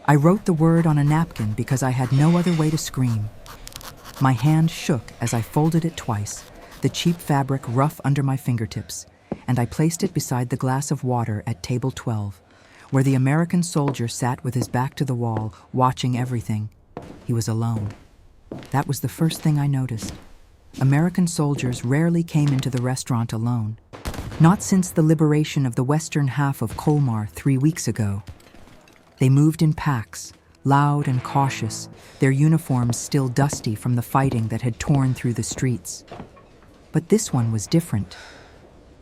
I wrote the word on a napkin because I had no other way to scream. My hand shook as I folded it twice, the cheap fabric rough under my fingertips, and I placed it beside the glass of water at table 12, where the American soldier sat with his back to the wall, watching everything. He was alone. That was the first thing I noticed. American soldiers rarely came into the restaurant alone. Not since the liberation of the western half of Colmar 3 weeks ago. They moved in packs, loud and cautious, their uniforms still dusty from the fighting that had torn through the streets. But this one was different.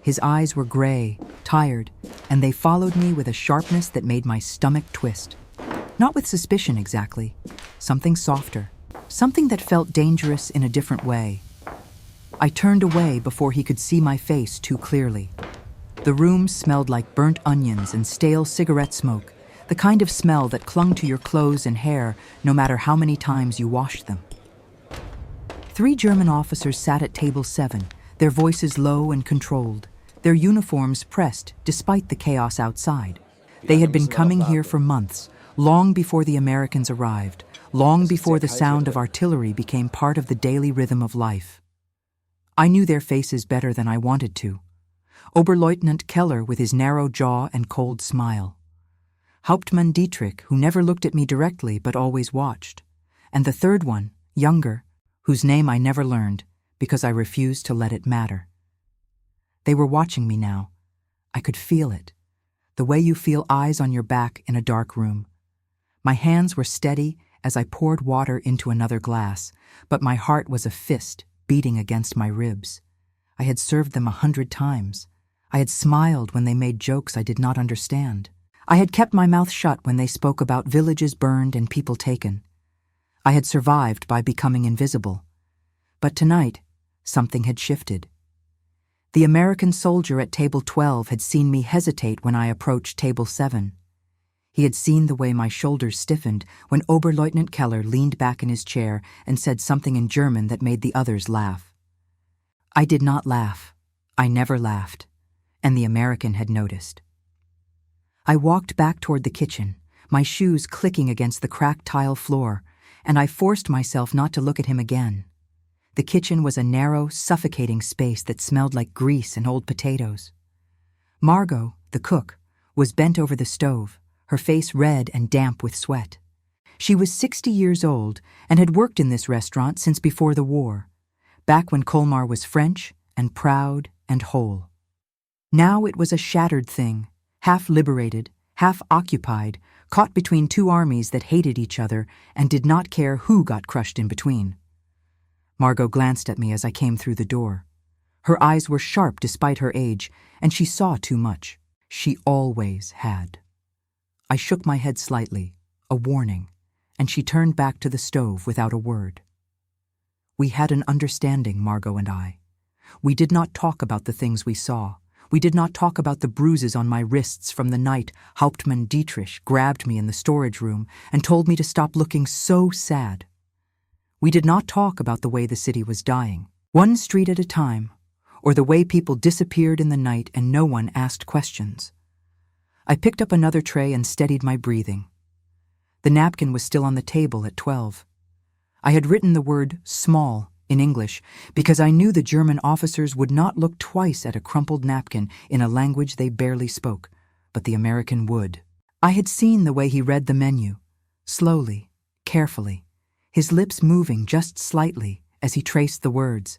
His eyes were gray, tired, and they followed me with a sharpness that made my stomach twist. Not with suspicion exactly, something softer, something that felt dangerous in a different way. I turned away before he could see my face too clearly. The room smelled like burnt onions and stale cigarette smoke, the kind of smell that clung to your clothes and hair no matter how many times you washed them. 3 German officers sat at table 7, their voices low and controlled, their uniforms pressed despite the chaos outside. They had been coming here for months, long before the Americans arrived, long before the sound of artillery became part of the daily rhythm of life. I knew their faces better than I wanted to. Oberleutnant Keller with his narrow jaw and cold smile. Hauptmann Dietrich, who never looked at me directly but always watched. And the third one, younger, whose name I never learned because I refused to let it matter. They were watching me now. I could feel it, the way you feel eyes on your back in a dark room. My hands were steady as I poured water into another glass, but my heart was a fist beating against my ribs. I had served them 100 times. I had smiled when they made jokes I did not understand. I had kept my mouth shut when they spoke about villages burned and people taken. I had survived by becoming invisible. But tonight, something had shifted. The American soldier at table 12 had seen me hesitate when I approached table 7. He had seen the way my shoulders stiffened when Oberleutnant Keller leaned back in his chair and said something in German that made the others laugh. I did not laugh. I never laughed. And the American had noticed. I walked back toward the kitchen, my shoes clicking against the cracked tile floor, and I forced myself not to look at him again. The kitchen was a narrow, suffocating space that smelled like grease and old potatoes. Margot, the cook, was bent over the stove, her face red and damp with sweat. She was 60 years old and had worked in this restaurant since before the war, back when Colmar was French and proud and whole. Now it was a shattered thing, half liberated, half occupied, caught between 2 armies that hated each other and did not care who got crushed in between. Margot glanced at me as I came through the door. Her eyes were sharp despite her age, and she saw too much. She always had. I shook my head slightly, a warning, and she turned back to the stove without a word. We had an understanding, Margot and I. We did not talk about the things we saw. We did not talk about the bruises on my wrists from the night Hauptmann Dietrich grabbed me in the storage room and told me to stop looking so sad. We did not talk about the way the city was dying, one street at a time, or the way people disappeared in the night and no one asked questions. I picked up another tray and steadied my breathing. The napkin was still on the table at 12. I had written the word small in English because I knew the German officers would not look twice at a crumpled napkin in a language they barely spoke, but the American would. I had seen the way he read the menu, slowly, carefully, his lips moving just slightly as he traced the words.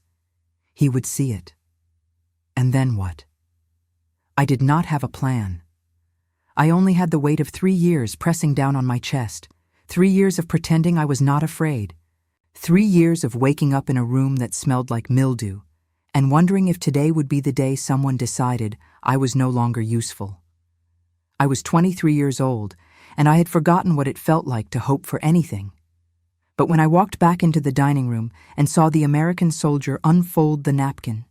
He would see it. And then what? I did not have a plan. I only had the weight of 3 years pressing down on my chest, 3 years of pretending I was not afraid, 3 years of waking up in a room that smelled like mildew, and wondering if today would be the day someone decided I was no longer useful. I was 23 years old, and I had forgotten what it felt like to hope for anything. But when I walked back into the dining room and saw the American soldier unfold the napkin,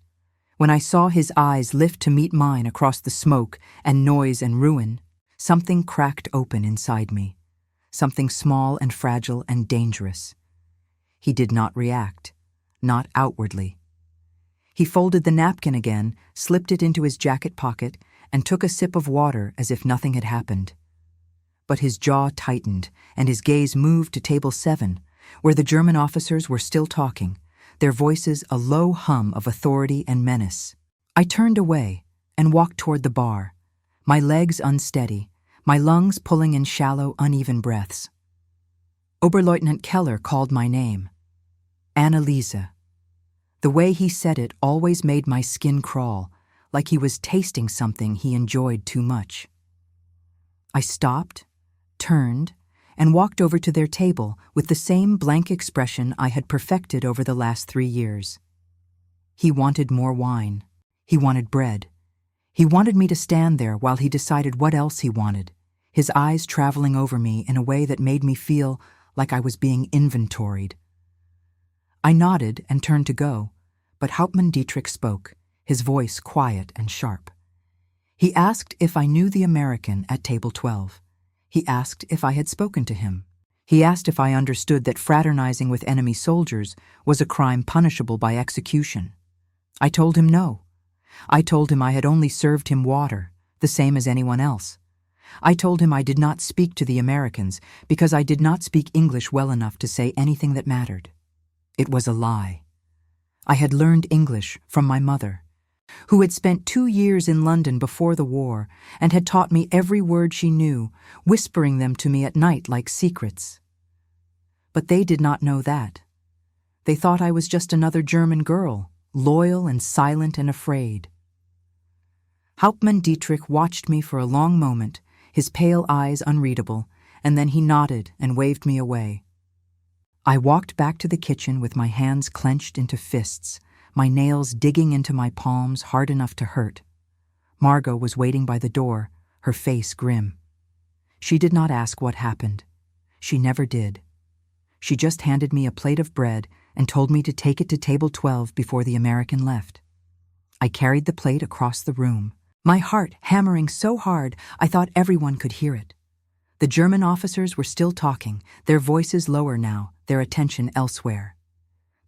when I saw his eyes lift to meet mine across the smoke and noise and ruin, something cracked open inside me, something small and fragile and dangerous. He did not react, not outwardly. He folded the napkin again, slipped it into his jacket pocket, and took a sip of water as if nothing had happened. but his jaw tightened, and his gaze moved to table 7, where the German officers were still talking, their voices a low hum of authority and menace. I turned away and walked toward the bar, my legs unsteady, my lungs pulling in shallow, uneven breaths. Oberleutnant Keller called my name. Anneliese. The way he said it always made my skin crawl, like he was tasting something he enjoyed too much. I stopped, turned, and walked over to their table with the same blank expression I had perfected over the last 3 years. He wanted more wine. He wanted bread. He wanted me to stand there while he decided what else he wanted, his eyes traveling over me in a way that made me feel like I was being inventoried. I nodded and turned to go, but Hauptmann Dietrich spoke, his voice quiet and sharp. He asked if I knew the American at table 12. He asked if I had spoken to him. He asked if I understood that fraternizing with enemy soldiers was a crime punishable by execution. I told him no. I told him I had only served him water, the same as anyone else. I told him I did not speak to the Americans because I did not speak English well enough to say anything that mattered. It was a lie. I had learned English from my mother, who had spent 2 years in London before the war and had taught me every word she knew, whispering them to me at night like secrets. But they did not know that. They thought I was just another German girl, loyal and silent and afraid. Hauptmann Dietrich watched me for a long moment, his pale eyes unreadable, and then he nodded and waved me away. I walked back to the kitchen with my hands clenched into fists, my nails digging into my palms hard enough to hurt. Margot was waiting by the door, her face grim. She did not ask what happened. She never did. She just handed me a plate of bread and told me to take it to table 12 before the American left. I carried the plate across the room, my heart hammering so hard I thought everyone could hear it. The German officers were still talking, their voices lower now, their attention elsewhere.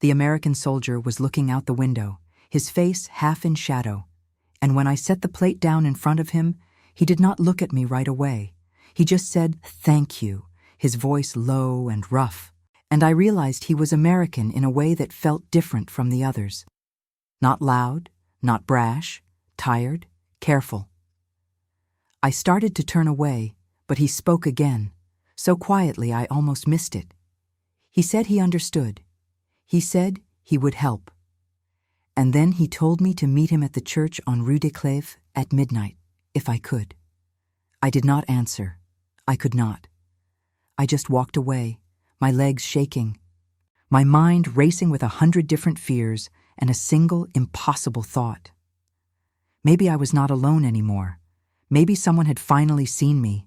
The American soldier was looking out the window, his face half in shadow, and when I set the plate down in front of him, he did not look at me right away. He just said, "Thank you," his voice low and rough, and I realized he was American in a way that felt different from the others. Not loud, not brash, tired, careful. I started to turn away, but he spoke again, so quietly I almost missed it. He said he understood. He said he would help. And then he told me to meet him at the church on Rue de Clèves at midnight, if I could. I did not answer. I could not. I just walked away, my legs shaking, my mind racing with 100 different fears and a single impossible thought. Maybe I was not alone anymore. Maybe someone had finally seen me.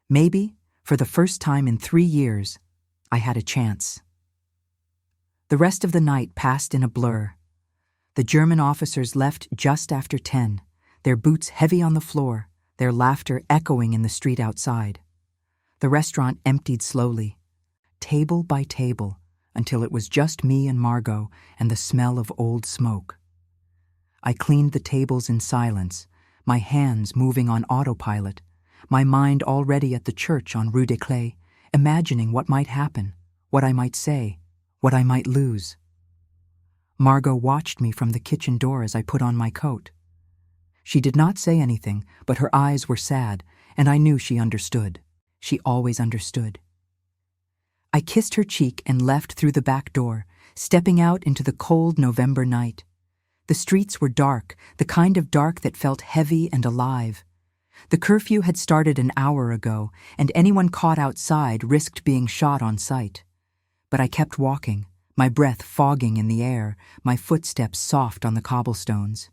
Maybe, for the first time in 3 years, I had a chance. The rest of the night passed in a blur. The German officers left just after 10, their boots heavy on the floor, their laughter echoing in the street outside. The restaurant emptied slowly, table by table, until it was just me and Margot and the smell of old smoke. I cleaned the tables in silence, my hands moving on autopilot, my mind already at the church on Rue de Clèves, imagining what might happen, what I might say, what I might lose. Margot watched me from the kitchen door as I put on my coat. She did not say anything, but her eyes were sad, and I knew she understood. She always understood. I kissed her cheek and left through the back door, stepping out into the cold November night. The streets were dark, the kind of dark that felt heavy and alive. The curfew had started an hour ago, and anyone caught outside risked being shot on sight. But I kept walking, my breath fogging in the air, my footsteps soft on the cobblestones.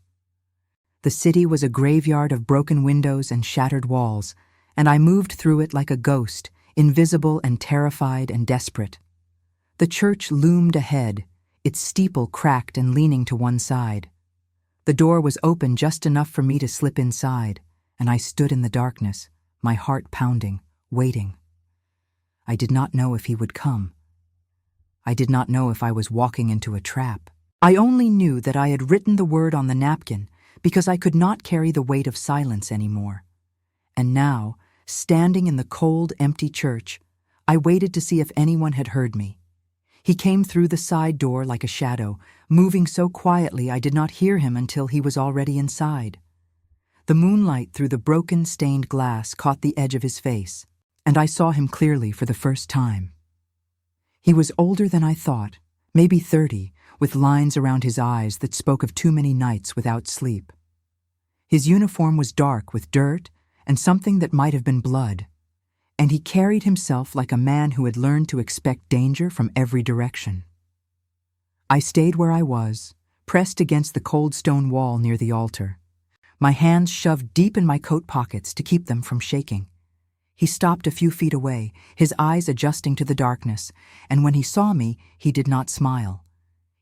The city was a graveyard of broken windows and shattered walls, and I moved through it like a ghost, invisible and terrified and desperate. The church loomed ahead, its steeple cracked and leaning to one side. The door was open just enough for me to slip inside, and I stood in the darkness, my heart pounding, waiting. I did not know if he would come. I did not know if I was walking into a trap. I only knew that I had written the word on the napkin because I could not carry the weight of silence anymore. And now, Standing in the cold, empty church, I waited to see if anyone had heard me. He came through the side door like a shadow, moving so quietly I did not hear him until he was already inside. The moonlight through the broken, stained glass caught the edge of his face, and I saw him clearly for the first time. He was older than I thought, maybe 30, with lines around his eyes that spoke of too many nights without sleep. His uniform was dark with dirt and something that might have been blood, and he carried himself like a man who had learned to expect danger from every direction. I stayed where I was, pressed against the cold stone wall near the altar, my hands shoved deep in my coat pockets to keep them from shaking. He stopped a few feet away, his eyes adjusting to the darkness, and when he saw me, he did not smile.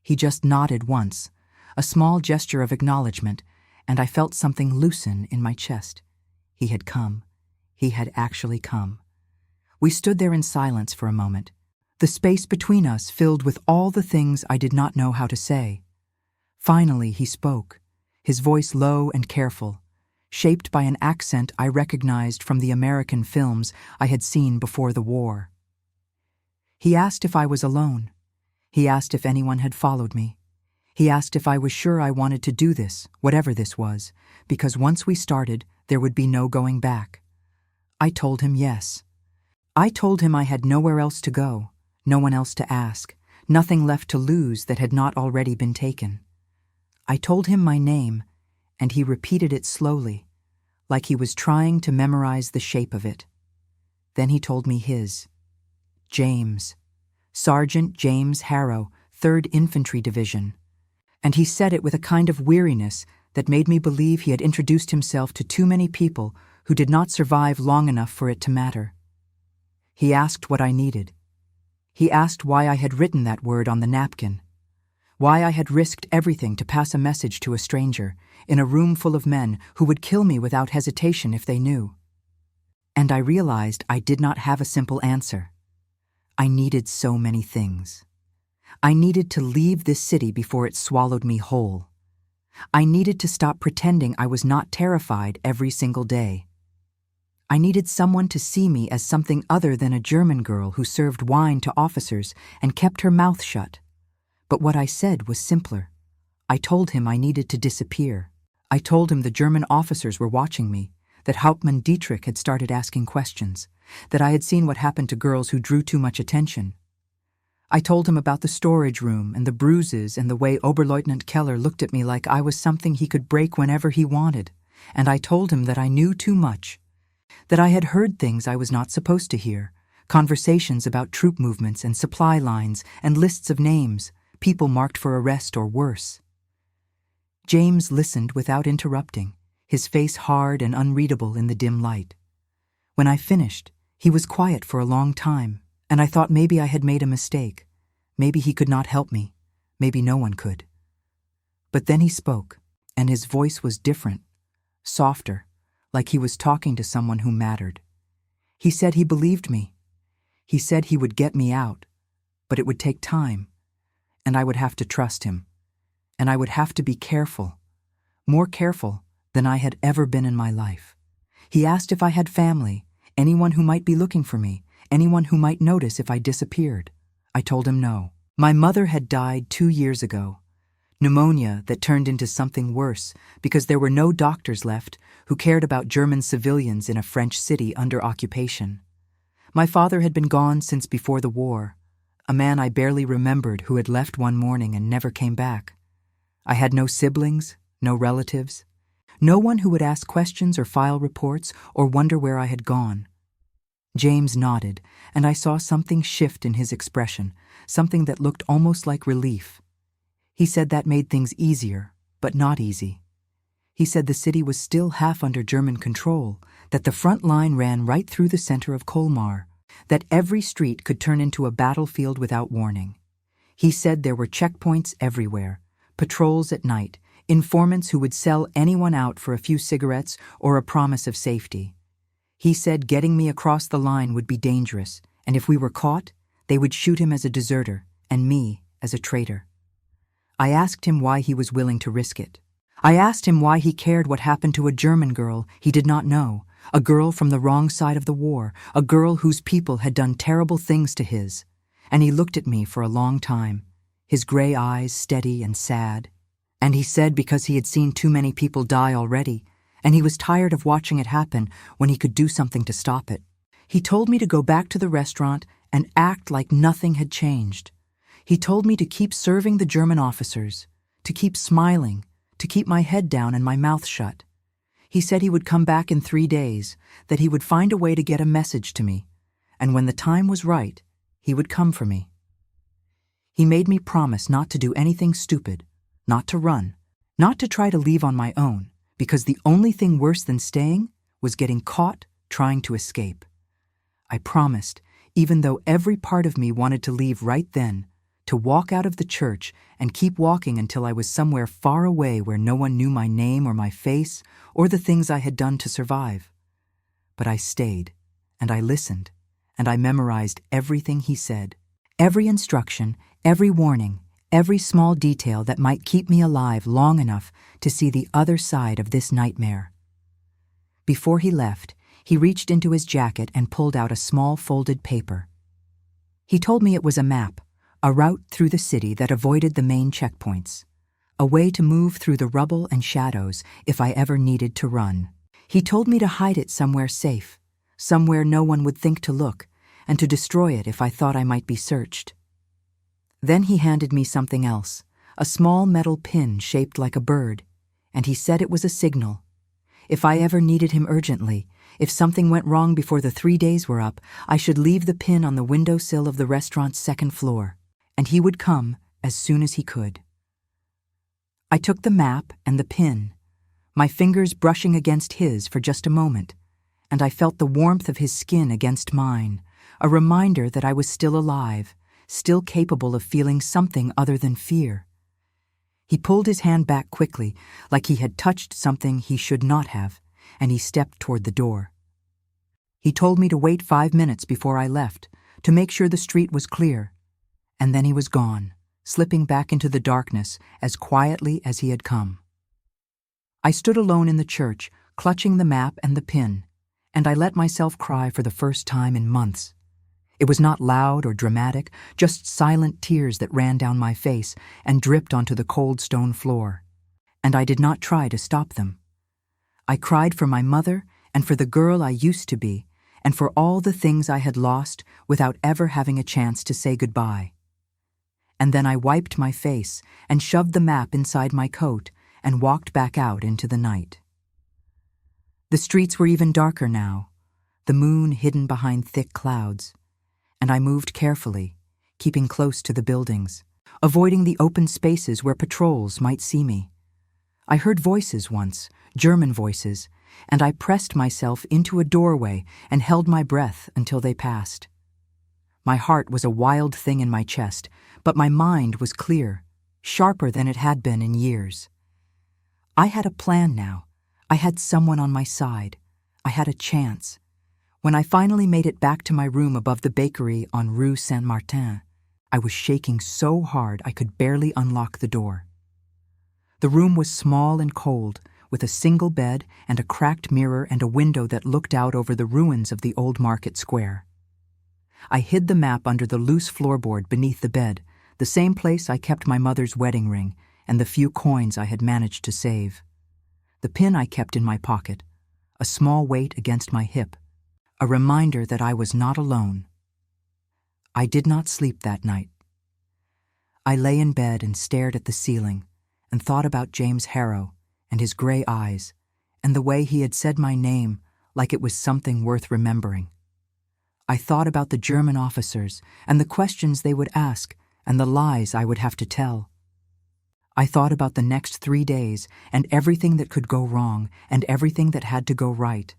He just nodded once, a small gesture of acknowledgement, and I felt something loosen in my chest. He had come. He had actually come. We stood there in silence for a moment, the space between us filled with all the things I did not know how to say. Finally, he spoke, his voice low and careful, shaped by an accent I recognized from the American films I had seen before the war. He asked if I was alone. He asked if anyone had followed me. He asked if I was sure I wanted to do this, whatever this was, because once we started, there would be no going back. I told him yes. I told him I had nowhere else to go, no one else to ask, nothing left to lose that had not already been taken. I told him my name, and he repeated it slowly, like he was trying to memorize the shape of it. Then he told me his. James. Sergeant James Harrow, 3rd Infantry Division. And he said it with a kind of weariness that made me believe he had introduced himself to too many people who did not survive long enough for it to matter. He asked what I needed. He asked why I had written that word on the napkin, why I had risked everything to pass a message to a stranger in a room full of men who would kill me without hesitation if they knew. And I realized I did not have a simple answer. I needed so many things. I needed to leave this city before it swallowed me whole. I needed to stop pretending I was not terrified every single day. I needed someone to see me as something other than a German girl who served wine to officers and kept her mouth shut. But what I said was simpler. I told him I needed to disappear. I told him the German officers were watching me, that Hauptmann Dietrich had started asking questions, that I had seen what happened to girls who drew too much attention. I told him about the storage room and the bruises and the way Oberleutnant Keller looked at me like I was something he could break whenever he wanted, and I told him that I knew too much, that I had heard things I was not supposed to hear, conversations about troop movements and supply lines and lists of names, people marked for arrest or worse. James listened without interrupting, his face hard and unreadable in the dim light. When I finished, he was quiet for a long time, and I thought maybe I had made a mistake. Maybe he could not help me. Maybe no one could. But then he spoke, and his voice was different, softer, like he was talking to someone who mattered. He said he believed me. He said he would get me out, but it would take time, and I would have to trust him, and I would have to be careful, more careful than I had ever been in my life. He asked if I had family, anyone who might be looking for me, anyone who might notice if I disappeared. I told him no. My mother had died 2 years ago. Pneumonia that turned into something worse because there were no doctors left who cared about German civilians in a French city under occupation. My father had been gone since before the war, a man I barely remembered who had left one morning and never came back. I had no siblings, no relatives, no one who would ask questions or file reports or wonder where I had gone. James nodded, and I saw something shift in his expression, something that looked almost like relief. He said that made things easier, but not easy. He said the city was still half under German control, that the front line ran right through the center of Colmar, that every street could turn into a battlefield without warning. He said there were checkpoints everywhere, patrols at night, informants who would sell anyone out for a few cigarettes or a promise of safety. He said getting me across the line would be dangerous, and if we were caught, they would shoot him as a deserter and me as a traitor. I asked him why he was willing to risk it. I asked him why he cared what happened to a German girl he did not know, A girl from the wrong side of the war, a girl whose people had done terrible things to his. And he looked at me for a long time, his gray eyes steady and sad. And he said because he had seen too many people die already, and he was tired of watching it happen when he could do something to stop it. He told me to go back to the restaurant and act like nothing had changed. He told me to keep serving the German officers, to keep smiling, to keep my head down and my mouth shut. He said he would come back in 3 days, that he would find a way to get a message to me, and when the time was right, he would come for me. He made me promise not to do anything stupid, not to run, not to try to leave on my own, because the only thing worse than staying was getting caught trying to escape. I promised, even though every part of me wanted to leave right then, to walk out of the church and keep walking until I was somewhere far away where no one knew my name or my face or the things I had done to survive. But I stayed, and I listened, and I memorized everything he said, every instruction, every warning, every small detail that might keep me alive long enough to see the other side of this nightmare. Before he left, he reached into his jacket and pulled out a small folded paper. He told me it was a map, a route through the city that avoided the main checkpoints, a way to move through the rubble and shadows if I ever needed to run. He told me to hide it somewhere safe, somewhere no one would think to look, and to destroy it if I thought I might be searched. Then he handed me something else, a small metal pin shaped like a bird, and he said it was a signal. If I ever needed him urgently, if something went wrong before the 3 days were up, I should leave the pin on the windowsill of the restaurant's 2nd floor, and he would come as soon as he could. I took the map and the pin, my fingers brushing against his for just a moment, and I felt the warmth of his skin against mine, a reminder that I was still alive, still capable of feeling something other than fear. He pulled his hand back quickly, like he had touched something he should not have, and he stepped toward the door. He told me to wait 5 minutes before I left, to make sure the street was clear, and then he was gone, slipping back into the darkness as quietly as he had come. I stood alone in the church, clutching the map and the pin, and I let myself cry for the first time in months. It was not loud or dramatic, just silent tears that ran down my face and dripped onto the cold stone floor, and I did not try to stop them. I cried for my mother and for the girl I used to be, and for all the things I had lost without ever having a chance to say goodbye. And then I wiped my face and shoved the map inside my coat and walked back out into the night. The streets were even darker now, the moon hidden behind thick clouds, and I moved carefully, keeping close to the buildings, avoiding the open spaces where patrols might see me. I heard voices once, German voices, and I pressed myself into a doorway and held my breath until they passed. My heart was a wild thing in my chest, but my mind was clear, sharper than it had been in years. I had a plan now. I had someone on my side. I had a chance. When I finally made it back to my room above the bakery on Rue Saint-Martin, I was shaking so hard I could barely unlock the door. The room was small and cold, with a single bed and a cracked mirror and a window that looked out over the ruins of the old market square. I hid the map under the loose floorboard beneath the bed, the same place I kept my mother's wedding ring and the few coins I had managed to save. The pin I kept in my pocket, a small weight against my hip, a reminder that I was not alone. I did not sleep that night. I lay in bed and stared at the ceiling and thought about James Harrow and his gray eyes and the way he had said my name like it was something worth remembering. I thought about the German officers and the questions they would ask and the lies I would have to tell. I thought about the next 3 days and everything that could go wrong and everything that had to go right.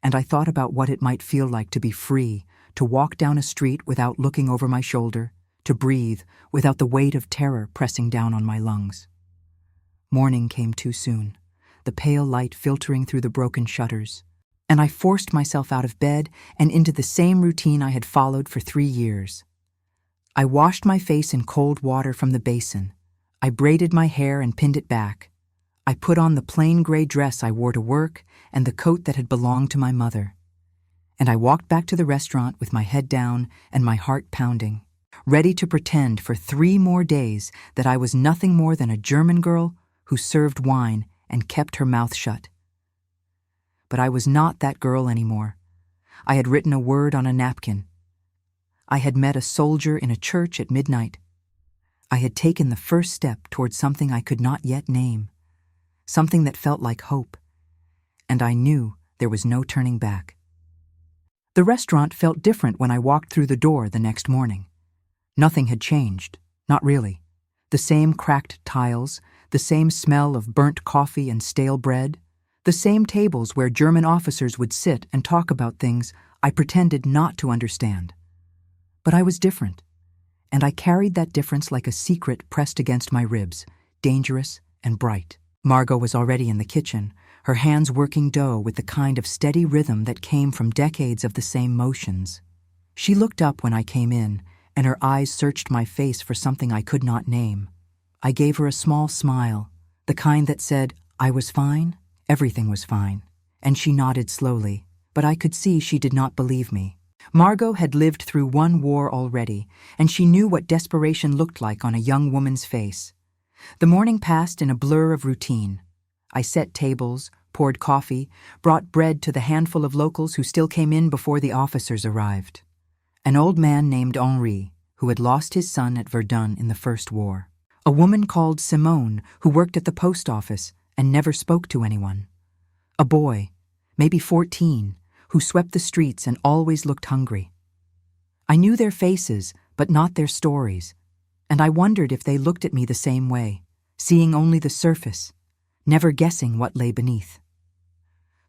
And I thought about what it might feel like to be free, to walk down a street without looking over my shoulder, to breathe without the weight of terror pressing down on my lungs. Morning came too soon, the pale light filtering through the broken shutters, and I forced myself out of bed and into the same routine I had followed for 3 years. I washed my face in cold water from the basin. I braided my hair and pinned it back. I put on the plain gray dress I wore to work and the coat that had belonged to my mother. And I walked back to the restaurant with my head down and my heart pounding, ready to pretend for 3 more days that I was nothing more than a German girl who served wine and kept her mouth shut. But I was not that girl anymore. I had written a word on a napkin. I had met a soldier in a church at midnight. I had taken the first step towards something I could not yet name, something that felt like hope, and I knew there was no turning back. The restaurant felt different when I walked through the door the next morning. Nothing had changed, not really. The same cracked tiles, the same smell of burnt coffee and stale bread, the same tables where German officers would sit and talk about things I pretended not to understand. But I was different, and I carried that difference like a secret pressed against my ribs, dangerous and bright. Margot was already in the kitchen, her hands working dough with the kind of steady rhythm that came from decades of the same motions. She looked up when I came in, and her eyes searched my face for something I could not name. I gave her a small smile, the kind that said, I was fine, everything was fine, and she nodded slowly, but I could see she did not believe me. Margot had lived through 1 war already, and she knew what desperation looked like on a young woman's face. The morning passed in a blur of routine. I set tables, poured coffee, brought bread to the handful of locals who still came in before the officers arrived. An old man named Henri, who had lost his son at Verdun in the First War. A woman called Simone, who worked at the post office and never spoke to anyone. A boy, maybe 14, who swept the streets and always looked hungry. I knew their faces, but not their stories, and I wondered if they looked at me the same way, seeing only the surface, never guessing what lay beneath.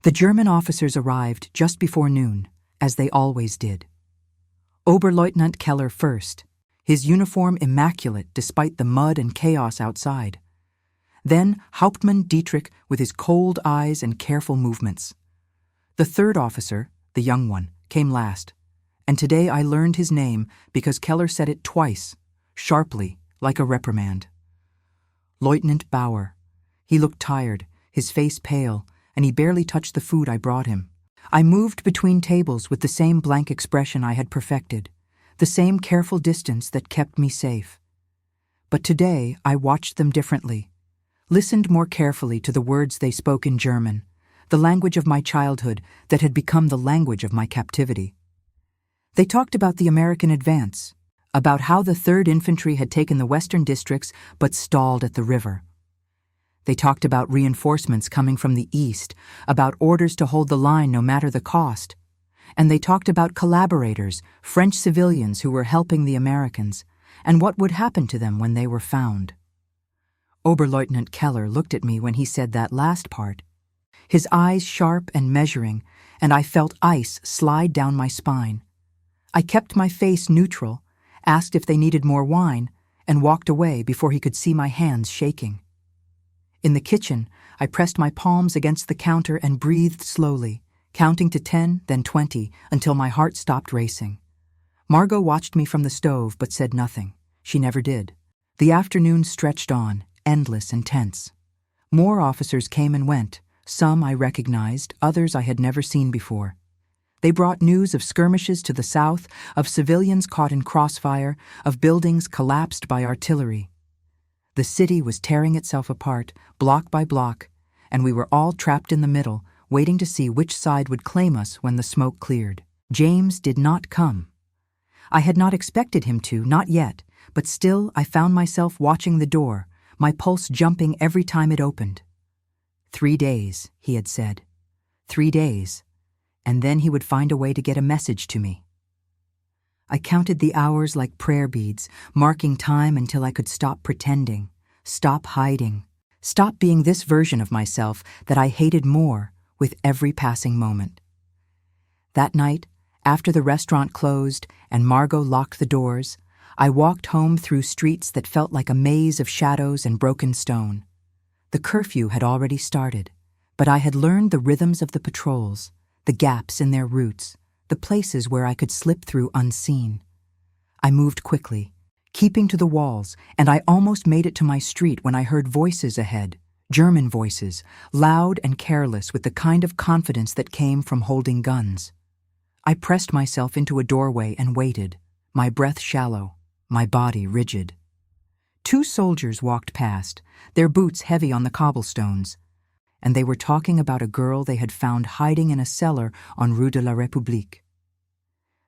The German officers arrived just before noon, as they always did. Oberleutnant Keller first, his uniform immaculate despite the mud and chaos outside. Then Hauptmann Dietrich with his cold eyes and careful movements. The 3rd officer, the young one, came last, and today I learned his name because Keller said it twice, sharply, like a reprimand. Lieutenant Bauer. He looked tired, his face pale, and he barely touched the food I brought him. I moved between tables with the same blank expression I had perfected, the same careful distance that kept me safe. But today I watched them differently, listened more carefully to the words they spoke in German, the language of my childhood that had become the language of my captivity. They talked about the American advance, about how the 3rd Infantry had taken the western districts but stalled at the river. They talked about reinforcements coming from the east, about orders to hold the line no matter the cost. And they talked about collaborators, French civilians who were helping the Americans, and what would happen to them when they were found. Oberleutnant Keller looked at me when he said that last part, his eyes sharp and measuring, and I felt ice slide down my spine. I kept my face neutral, asked if they needed more wine, and walked away before he could see my hands shaking. In the kitchen, I pressed my palms against the counter and breathed slowly, counting to 10, then 20, until my heart stopped racing. Margot watched me from the stove but said nothing. She never did. The afternoon stretched on, endless and tense. More officers came and went. Some I recognized, others I had never seen before. They brought news of skirmishes to the south, of civilians caught in crossfire, of buildings collapsed by artillery. The city was tearing itself apart, block by block, and we were all trapped in the middle, waiting to see which side would claim us when the smoke cleared. James did not come. I had not expected him to, not yet, but still I found myself watching the door, my pulse jumping every time it opened. 3 days, he had said. 3 days, and then he would find a way to get a message to me. I counted the hours like prayer beads, marking time until I could stop pretending, stop hiding, stop being this version of myself that I hated more with every passing moment. That night, after the restaurant closed and Margot locked the doors, I walked home through streets that felt like a maze of shadows and broken stone. The curfew had already started, but I had learned the rhythms of the patrols, the gaps in their routes, the places where I could slip through unseen. I moved quickly, keeping to the walls, and I almost made it to my street when I heard voices ahead, German voices, loud and careless with the kind of confidence that came from holding guns. I pressed myself into a doorway and waited, my breath shallow, my body rigid. 2 soldiers walked past, their boots heavy on the cobblestones, and they were talking about a girl they had found hiding in a cellar on Rue de la République.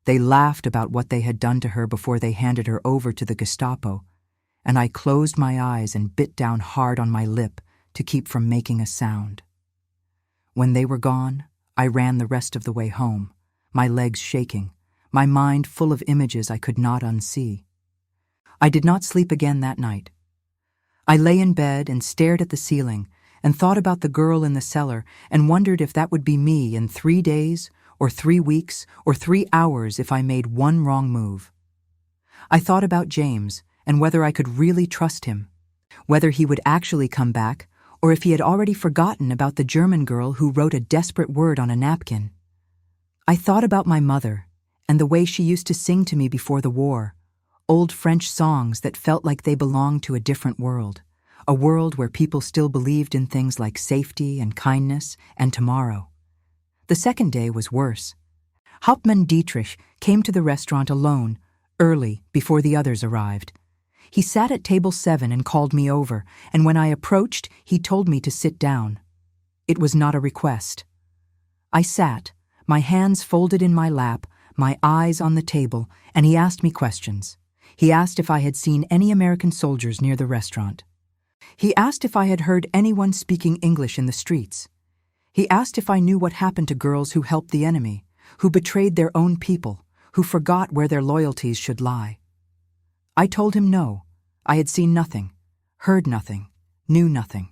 They laughed about what they had done to her before they handed her over to the Gestapo, and I closed my eyes and bit down hard on my lip to keep from making a sound. When they were gone, I ran the rest of the way home, my legs shaking, my mind full of images I could not unsee. I did not sleep again that night. I lay in bed and stared at the ceiling and thought about the girl in the cellar and wondered if that would be me in 3 days or 3 weeks or 3 hours if I made one wrong move. I thought about James and whether I could really trust him, whether he would actually come back or if he had already forgotten about the German girl who wrote a desperate word on a napkin. I thought about my mother and the way she used to sing to me before the war, old French songs that felt like they belonged to a different world, a world where people still believed in things like safety and kindness and tomorrow. The second day was worse. Hauptmann Dietrich came to the restaurant alone, early, before the others arrived. He sat at table 7 and called me over, and when I approached, he told me to sit down. It was not a request. I sat, my hands folded in my lap, my eyes on the table, and he asked me questions. He asked if I had seen any American soldiers near the restaurant. He asked if I had heard anyone speaking English in the streets. He asked if I knew what happened to girls who helped the enemy, who betrayed their own people, who forgot where their loyalties should lie. I told him no, I had seen nothing, heard nothing, knew nothing.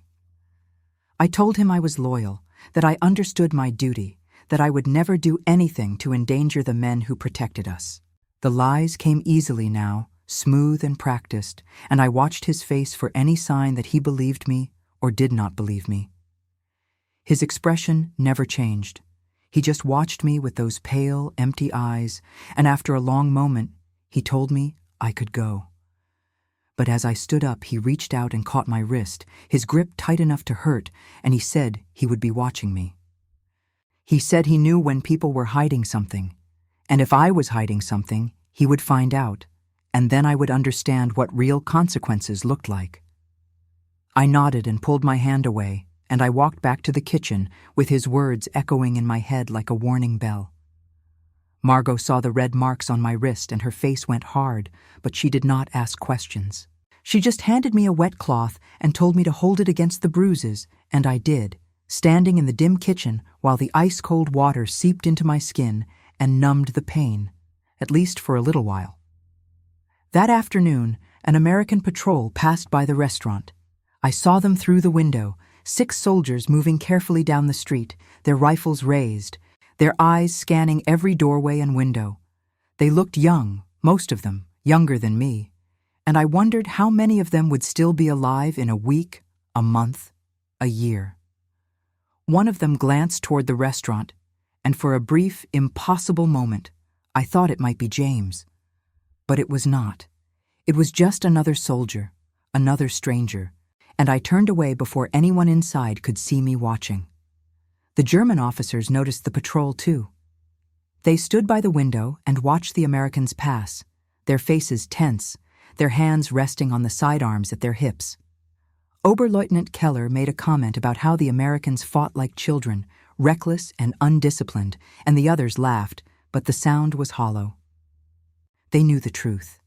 I told him I was loyal, that I understood my duty, that I would never do anything to endanger the men who protected us. The lies came easily now, smooth and practiced, and I watched his face for any sign that he believed me or did not believe me. His expression never changed. He just watched me with those pale, empty eyes, and after a long moment, he told me I could go. But as I stood up, he reached out and caught my wrist, his grip tight enough to hurt, and he said he would be watching me. He said he knew when people were hiding something, and if I was hiding something, he would find out, and then I would understand what real consequences looked like. I nodded and pulled my hand away, and I walked back to the kitchen with his words echoing in my head like a warning bell. Margot saw the red marks on my wrist and her face went hard, but she did not ask questions. She just handed me a wet cloth and told me to hold it against the bruises, and I did, standing in the dim kitchen while the ice-cold water seeped into my skin and numbed the pain, at least for a little while. That afternoon, an American patrol passed by the restaurant. I saw them through the window, 6 soldiers moving carefully down the street, their rifles raised, their eyes scanning every doorway and window. They looked young, most of them, younger than me, and I wondered how many of them would still be alive in a week, a month, a year. One of them glanced toward the restaurant, and for a brief, impossible moment, I thought it might be James. But it was not. It was just another soldier, another stranger, and I turned away before anyone inside could see me watching. The German officers noticed the patrol too. They stood by the window and watched the Americans pass, their faces tense, their hands resting on the sidearms at their hips. Oberleutnant Keller made a comment about how the Americans fought like children, reckless and undisciplined, and the others laughed, but the sound was hollow. They knew the truth.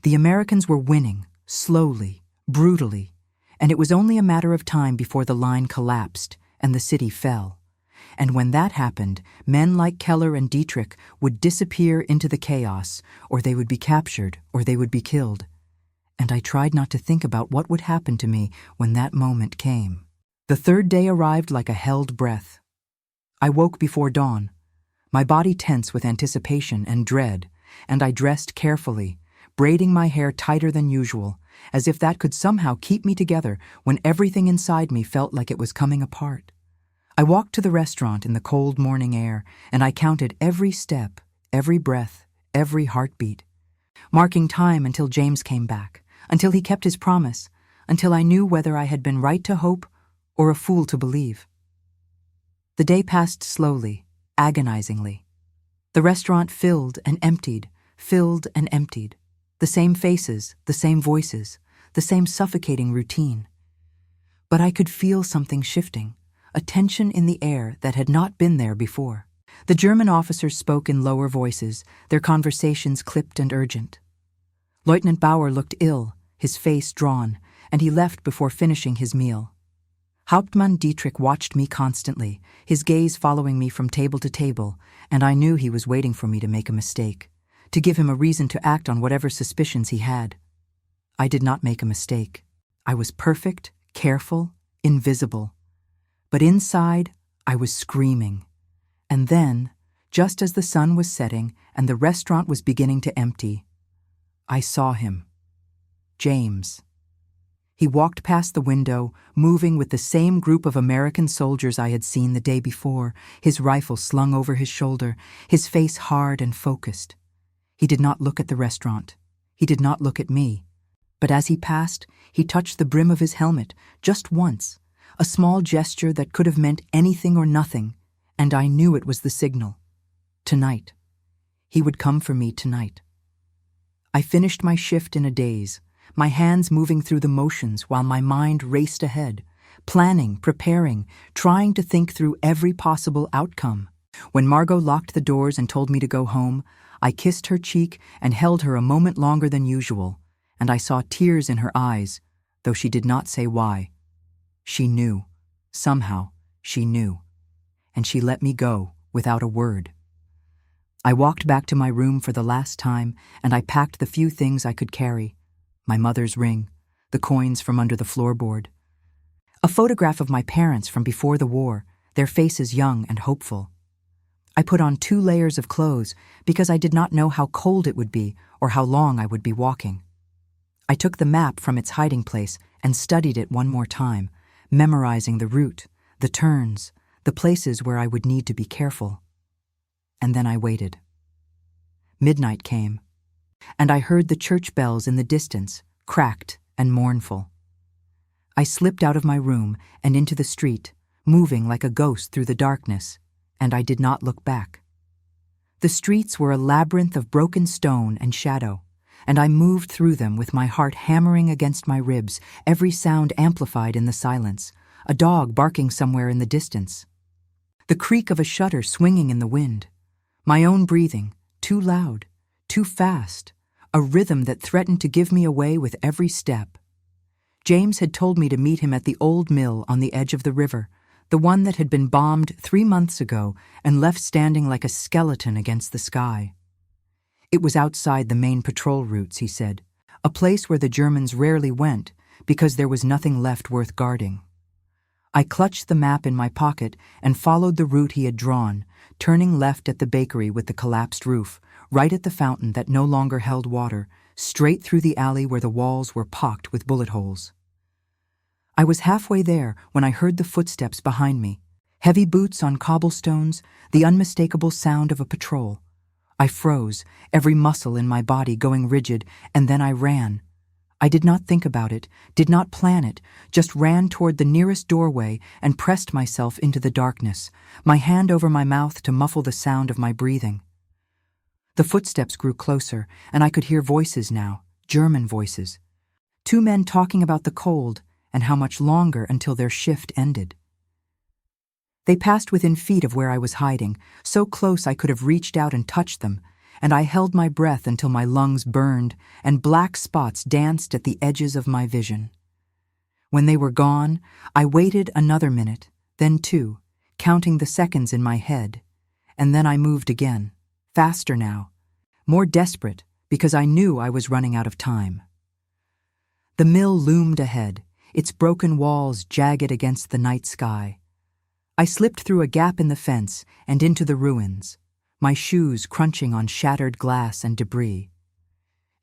The Americans were winning, slowly, brutally, and it was only a matter of time before the line collapsed and the city fell. And when that happened, men like Keller and Dietrich would disappear into the chaos, or they would be captured, or they would be killed. And I tried not to think about what would happen to me when that moment came. The third day arrived like a held breath. I woke before dawn, my body tense with anticipation and dread, and I dressed carefully, braiding my hair tighter than usual, as if that could somehow keep me together when everything inside me felt like it was coming apart. I walked to the restaurant in the cold morning air, and I counted every step, every breath, every heartbeat, marking time until James came back, until he kept his promise, until I knew whether I had been right to hope or a fool to believe. The day passed slowly, agonizingly. The restaurant filled and emptied, filled and emptied. The same faces, the same voices, the same suffocating routine. But I could feel something shifting, a tension in the air that had not been there before. The German officers spoke in lower voices, their conversations clipped and urgent. Lieutenant Bauer looked ill, his face drawn, and he left before finishing his meal. Hauptmann Dietrich watched me constantly, his gaze following me from table to table, and I knew he was waiting for me to make a mistake, to give him a reason to act on whatever suspicions he had. I did not make a mistake. I was perfect, careful, invisible. But inside, I was screaming. And then, just as the sun was setting and the restaurant was beginning to empty, I saw him. James. He walked past the window, moving with the same group of American soldiers I had seen the day before, his rifle slung over his shoulder, his face hard and focused. He did not look at the restaurant. He did not look at me. But as he passed, he touched the brim of his helmet, just once, a small gesture that could have meant anything or nothing, and I knew it was the signal. Tonight. He would come for me tonight. I finished my shift in a daze, my hands moving through the motions while my mind raced ahead, planning, preparing, trying to think through every possible outcome. When Margot locked the doors and told me to go home, I kissed her cheek and held her a moment longer than usual, and I saw tears in her eyes, though she did not say why. She knew. Somehow, she knew. And she let me go without a word. I walked back to my room for the last time, and I packed the few things I could carry. My mother's ring, the coins from under the floorboard, a photograph of my parents from before the war, their faces young and hopeful. I put on 2 layers of clothes because I did not know how cold it would be or how long I would be walking. I took the map from its hiding place and studied it one more time, memorizing the route, the turns, the places where I would need to be careful. And then I waited. Midnight came, and I heard the church bells in the distance, cracked and mournful. I slipped out of my room and into the street, moving like a ghost through the darkness, and I did not look back. The streets were a labyrinth of broken stone and shadow, and I moved through them with my heart hammering against my ribs, every sound amplified in the silence, a dog barking somewhere in the distance, the creak of a shutter swinging in the wind, my own breathing, too loud, too fast, a rhythm that threatened to give me away with every step. James had told me to meet him at the old mill on the edge of the river, the one that had been bombed 3 months ago and left standing like a skeleton against the sky. It was outside the main patrol routes, he said, a place where the Germans rarely went because there was nothing left worth guarding. I clutched the map in my pocket and followed the route he had drawn, turning left at the bakery with the collapsed roof, right at the fountain that no longer held water, straight through the alley where the walls were pocked with bullet holes. I was halfway there when I heard the footsteps behind me, heavy boots on cobblestones, the unmistakable sound of a patrol. I froze, every muscle in my body going rigid, and then I ran. I did not think about it, did not plan it, just ran toward the nearest doorway and pressed myself into the darkness, my hand over my mouth to muffle the sound of my breathing. The footsteps grew closer, and I could hear voices now, German voices. 2 men talking about the cold and how much longer until their shift ended. They passed within feet of where I was hiding, so close I could have reached out and touched them, and I held my breath until my lungs burned and black spots danced at the edges of my vision. When they were gone, I waited another minute, then 2, counting the seconds in my head, and then I moved again, faster now, more desperate because I knew I was running out of time. The mill loomed ahead, its broken walls jagged against the night sky. I slipped through a gap in the fence and into the ruins, my shoes crunching on shattered glass and debris.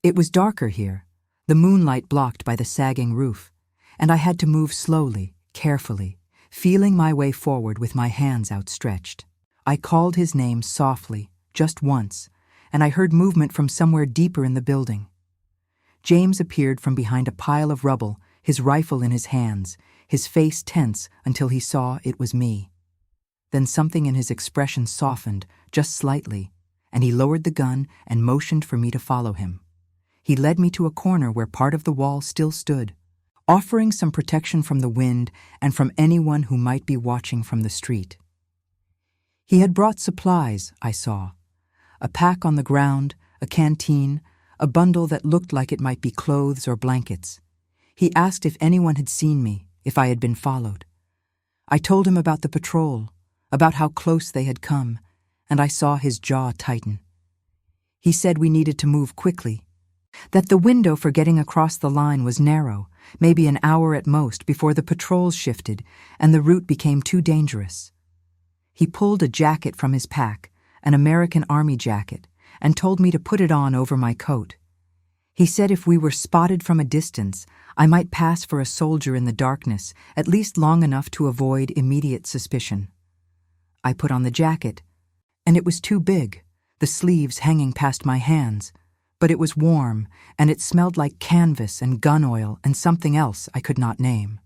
It was darker here, the moonlight blocked by the sagging roof, and I had to move slowly, carefully, feeling my way forward with my hands outstretched. I called his name softly, just once, and I heard movement from somewhere deeper in the building. James appeared from behind a pile of rubble, his rifle in his hands, his face tense until he saw it was me. Then something in his expression softened, just slightly, and he lowered the gun and motioned for me to follow him. He led me to a corner where part of the wall still stood, offering some protection from the wind and from anyone who might be watching from the street. He had brought supplies, I saw. A pack on the ground, a canteen, a bundle that looked like it might be clothes or blankets. He asked if anyone had seen me, if I had been followed. I told him about the patrol, about how close they had come, and I saw his jaw tighten. He said we needed to move quickly, that the window for getting across the line was narrow, maybe an hour at most before the patrols shifted and the route became too dangerous. He pulled a jacket from his pack, an American Army jacket, and told me to put it on over my coat. He said if we were spotted from a distance, I might pass for a soldier in the darkness, at least long enough to avoid immediate suspicion. I put on the jacket, and it was too big, the sleeves hanging past my hands, but it was warm, and it smelled like canvas and gun oil and something else I could not name.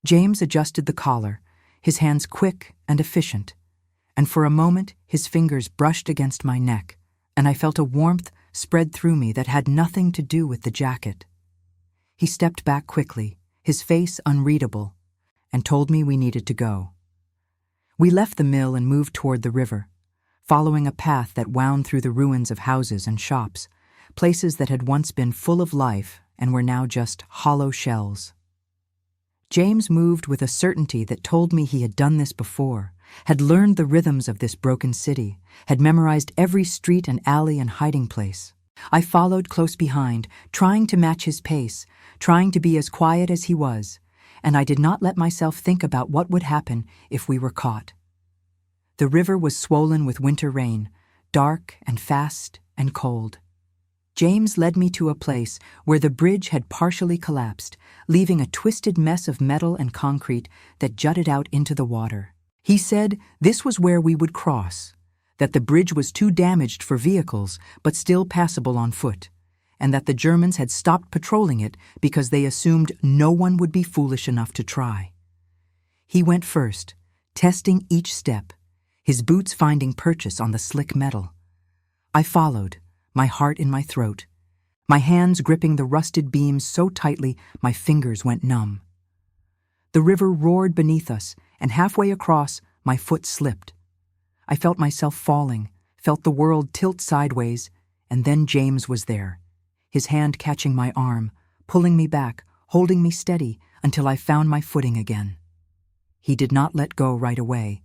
James adjusted the collar, his hands quick and efficient, and for a moment his fingers brushed against my neck, and I felt a warmth spread through me that had nothing to do with the jacket. He stepped back quickly, his face unreadable, and told me we needed to go. We left the mill and moved toward the river, following a path that wound through the ruins of houses and shops, places that had once been full of life and were now just hollow shells. James moved with a certainty that told me he had done this before, had learned the rhythms of this broken city, had memorized every street and alley and hiding place. I followed close behind, trying to match his pace, trying to be as quiet as he was, and I did not let myself think about what would happen if we were caught. The river was swollen with winter rain, dark and fast and cold. James led me to a place where the bridge had partially collapsed, leaving a twisted mess of metal and concrete that jutted out into the water. He said this was where we would cross, that the bridge was too damaged for vehicles but still passable on foot, and that the Germans had stopped patrolling it because they assumed no one would be foolish enough to try. He went first, testing each step, his boots finding purchase on the slick metal. I followed, my heart in my throat, my hands gripping the rusted beams so tightly my fingers went numb. The river roared beneath us, and halfway across, my foot slipped. I felt myself falling, felt the world tilt sideways, and then James was there, his hand catching my arm, pulling me back, holding me steady until I found my footing again. He did not let go right away,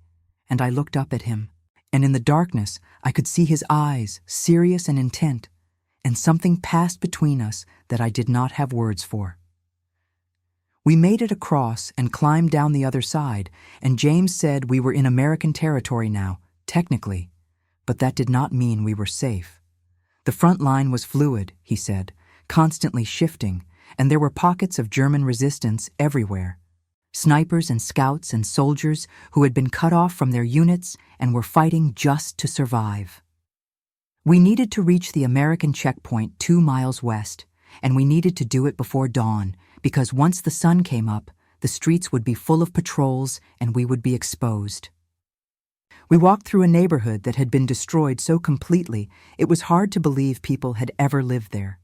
and I looked up at him, and in the darkness I could see his eyes, serious and intent, and something passed between us that I did not have words for. We made it across and climbed down the other side, and James said we were in American territory now, technically, but that did not mean we were safe. The front line was fluid, he said, constantly shifting, and there were pockets of German resistance everywhere. Snipers and scouts and soldiers who had been cut off from their units and were fighting just to survive. We needed to reach the American checkpoint 2 miles west, and we needed to do it before dawn, because once the sun came up, the streets would be full of patrols and we would be exposed. We walked through a neighborhood that had been destroyed so completely it was hard to believe people had ever lived there.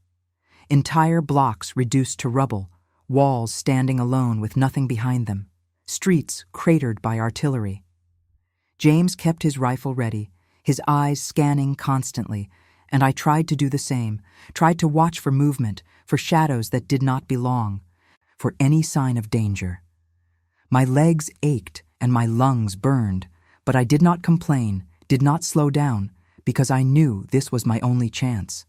Entire blocks reduced to rubble, walls standing alone with nothing behind them, streets cratered by artillery. James kept his rifle ready, his eyes scanning constantly, and I tried to do the same, tried to watch for movement, for shadows that did not belong, for any sign of danger. My legs ached and my lungs burned, but I did not complain, did not slow down, because I knew this was my only chance.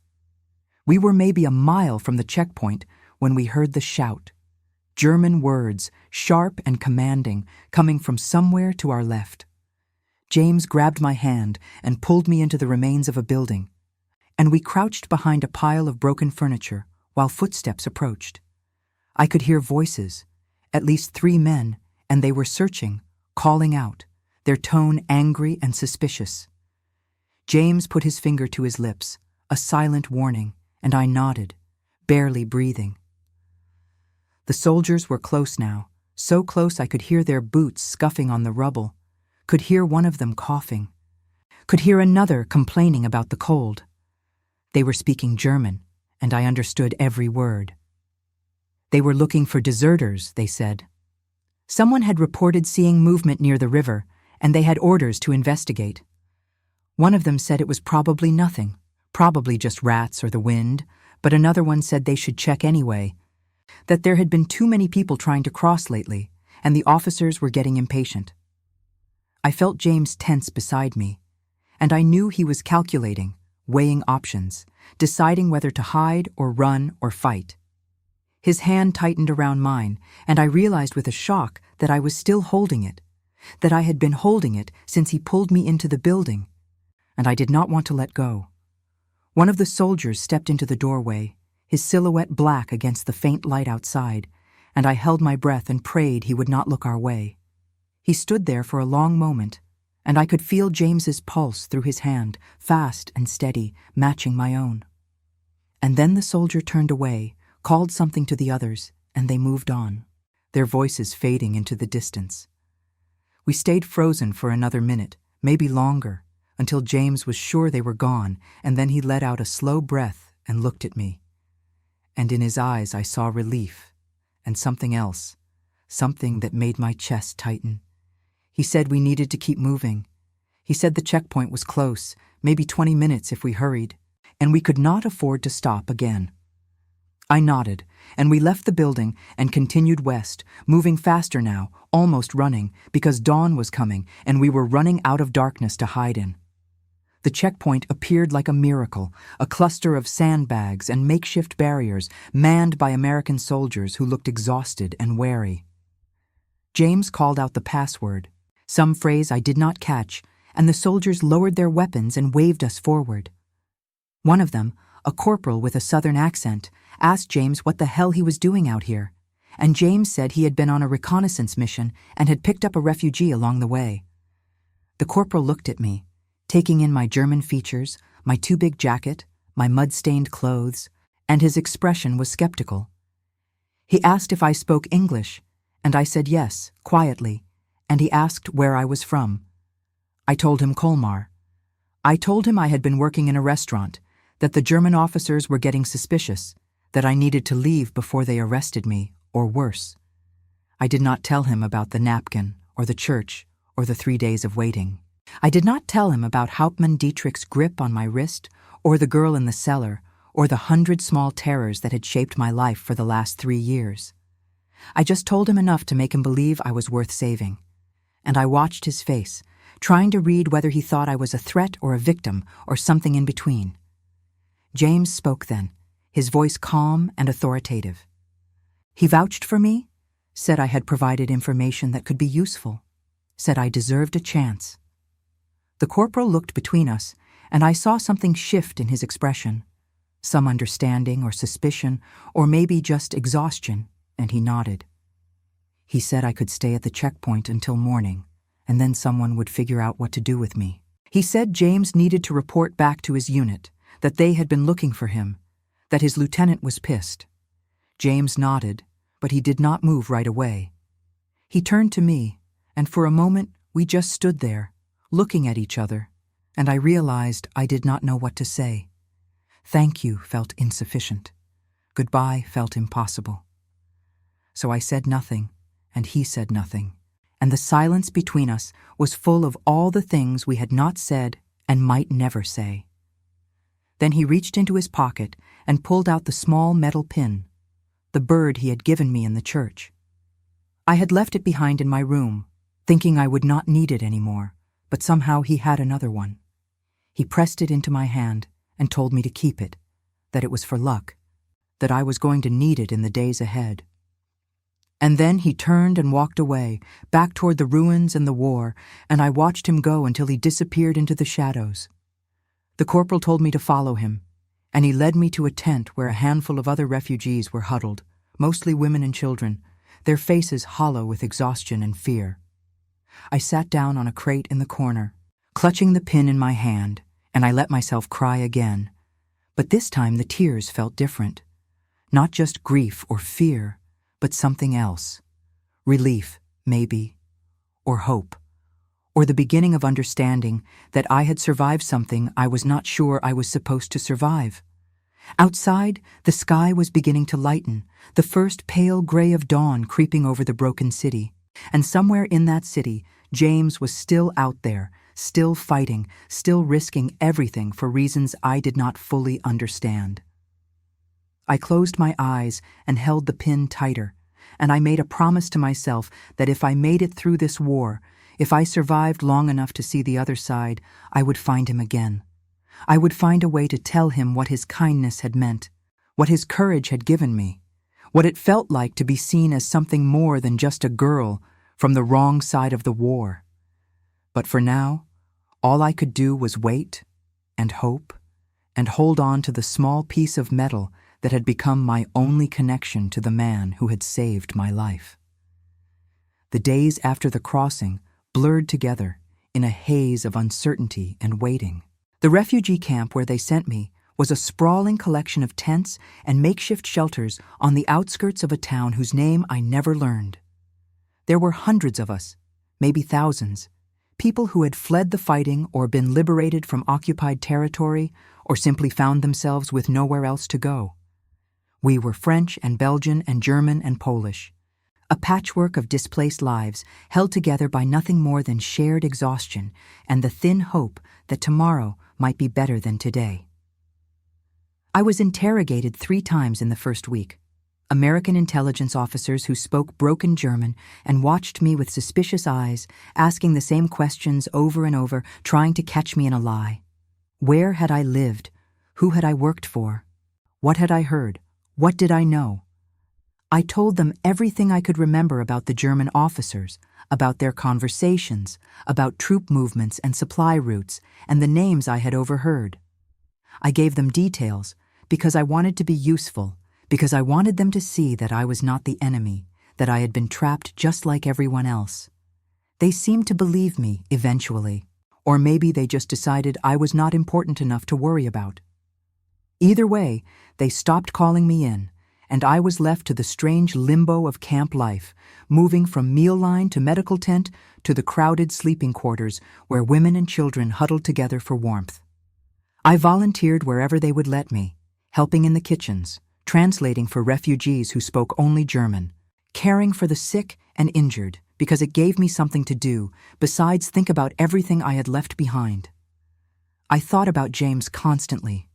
We were maybe a mile from the checkpoint when we heard the shout. German words, sharp and commanding, coming from somewhere to our left. James grabbed my hand and pulled me into the remains of a building, and we crouched behind a pile of broken furniture while footsteps approached. I could hear voices, at least 3 men, and they were searching, calling out, their tone angry and suspicious. James put his finger to his lips, a silent warning, and I nodded, barely breathing. The soldiers were close now, so close I could hear their boots scuffing on the rubble, could hear one of them coughing, could hear another complaining about the cold. They were speaking German, and I understood every word. They were looking for deserters, they said. Someone had reported seeing movement near the river, and they had orders to investigate. One of them said it was probably nothing, probably just rats or the wind, but another one said they should check anyway, that there had been too many people trying to cross lately, and the officers were getting impatient. I felt James tense beside me, and I knew he was calculating, weighing options, deciding whether to hide or run or fight. His hand tightened around mine, and I realized with a shock that I was still holding it, that I had been holding it since he pulled me into the building, and I did not want to let go. One of the soldiers stepped into the doorway, his silhouette black against the faint light outside, and I held my breath and prayed he would not look our way. He stood there for a long moment, and I could feel James's pulse through his hand, fast and steady, matching my own. And then the soldier turned away, called something to the others, and they moved on, their voices fading into the distance. We stayed frozen for another minute, maybe longer, until James was sure they were gone, and then he let out a slow breath and looked at me. And in his eyes I saw relief, and something else, something that made my chest tighten. He said we needed to keep moving. He said the checkpoint was close, maybe 20 minutes if we hurried, and we could not afford to stop again. I nodded, and we left the building and continued west, moving faster now, almost running, because dawn was coming and we were running out of darkness to hide in. The checkpoint appeared like a miracle, a cluster of sandbags and makeshift barriers manned by American soldiers who looked exhausted and wary. James called out the password, some phrase I did not catch, and the soldiers lowered their weapons and waved us forward. One of them, a corporal with a southern accent, asked James what the hell he was doing out here, and James said he had been on a reconnaissance mission and had picked up a refugee along the way. The corporal looked at me, taking in my German features, my too big jacket, my mud-stained clothes, and his expression was skeptical. He asked if I spoke English, and I said yes, quietly, and he asked where I was from. I told him Colmar. I told him I had been working in a restaurant, that the German officers were getting suspicious, that I needed to leave before they arrested me, or worse. I did not tell him about the napkin, or the church, or the 3 days of waiting. I did not tell him about Hauptmann Dietrich's grip on my wrist, or the girl in the cellar, or the 100 small terrors that had shaped my life for the last 3 years. I just told him enough to make him believe I was worth saving. And I watched his face, trying to read whether he thought I was a threat or a victim, or something in between. James spoke then, his voice calm and authoritative. He vouched for me, said I had provided information that could be useful, said I deserved a chance. The corporal looked between us, and I saw something shift in his expression, some understanding or suspicion, or maybe just exhaustion, and he nodded. He said I could stay at the checkpoint until morning, and then someone would figure out what to do with me. He said James needed to report back to his unit, that they had been looking for him, that his lieutenant was pissed. James nodded, but he did not move right away. He turned to me, and for a moment we just stood there, looking at each other, and I realized I did not know what to say. Thank you felt insufficient. Goodbye felt impossible. So I said nothing, and he said nothing, and the silence between us was full of all the things we had not said and might never say. Then he reached into his pocket and pulled out the small metal pin, the bird he had given me in the church. I had left it behind in my room, thinking I would not need it anymore, but somehow he had another one. He pressed it into my hand and told me to keep it, that it was for luck, that I was going to need it in the days ahead. And then he turned and walked away, back toward the ruins and the war, and I watched him go until he disappeared into the shadows. The corporal told me to follow him, and he led me to a tent where a handful of other refugees were huddled, mostly women and children, their faces hollow with exhaustion and fear. I sat down on a crate in the corner, clutching the pin in my hand, and I let myself cry again. But this time the tears felt different. Not just grief or fear, but something else. Relief, maybe, or hope, or the beginning of understanding that I had survived something I was not sure I was supposed to survive. Outside, the sky was beginning to lighten, the first pale gray of dawn creeping over the broken city. And somewhere in that city, James was still out there, still fighting, still risking everything for reasons I did not fully understand. I closed my eyes and held the pin tighter, and I made a promise to myself that if I made it through this war, if I survived long enough to see the other side, I would find him again. I would find a way to tell him what his kindness had meant, what his courage had given me, what it felt like to be seen as something more than just a girl from the wrong side of the war. But for now, all I could do was wait and hope and hold on to the small piece of metal that had become my only connection to the man who had saved my life. The days after the crossing blurred together in a haze of uncertainty and waiting. The refugee camp where they sent me was a sprawling collection of tents and makeshift shelters on the outskirts of a town whose name I never learned. There were hundreds of us, maybe thousands, people who had fled the fighting or been liberated from occupied territory or simply found themselves with nowhere else to go. We were French and Belgian and German and Polish, a patchwork of displaced lives held together by nothing more than shared exhaustion and the thin hope that tomorrow might be better than today. I was interrogated 3 times in the first week. American intelligence officers who spoke broken German and watched me with suspicious eyes, asking the same questions over and over, trying to catch me in a lie. Where had I lived? Who had I worked for? What had I heard? What did I know? I told them everything I could remember about the German officers, about their conversations, about troop movements and supply routes, and the names I had overheard. I gave them details because I wanted to be useful, because I wanted them to see that I was not the enemy, that I had been trapped just like everyone else. They seemed to believe me eventually, or maybe they just decided I was not important enough to worry about. Either way, they stopped calling me in, and I was left to the strange limbo of camp life, moving from meal line to medical tent to the crowded sleeping quarters where women and children huddled together for warmth. I volunteered wherever they would let me, helping in the kitchens, translating for refugees who spoke only German, caring for the sick and injured because it gave me something to do besides think about everything I had left behind. I thought about James constantly.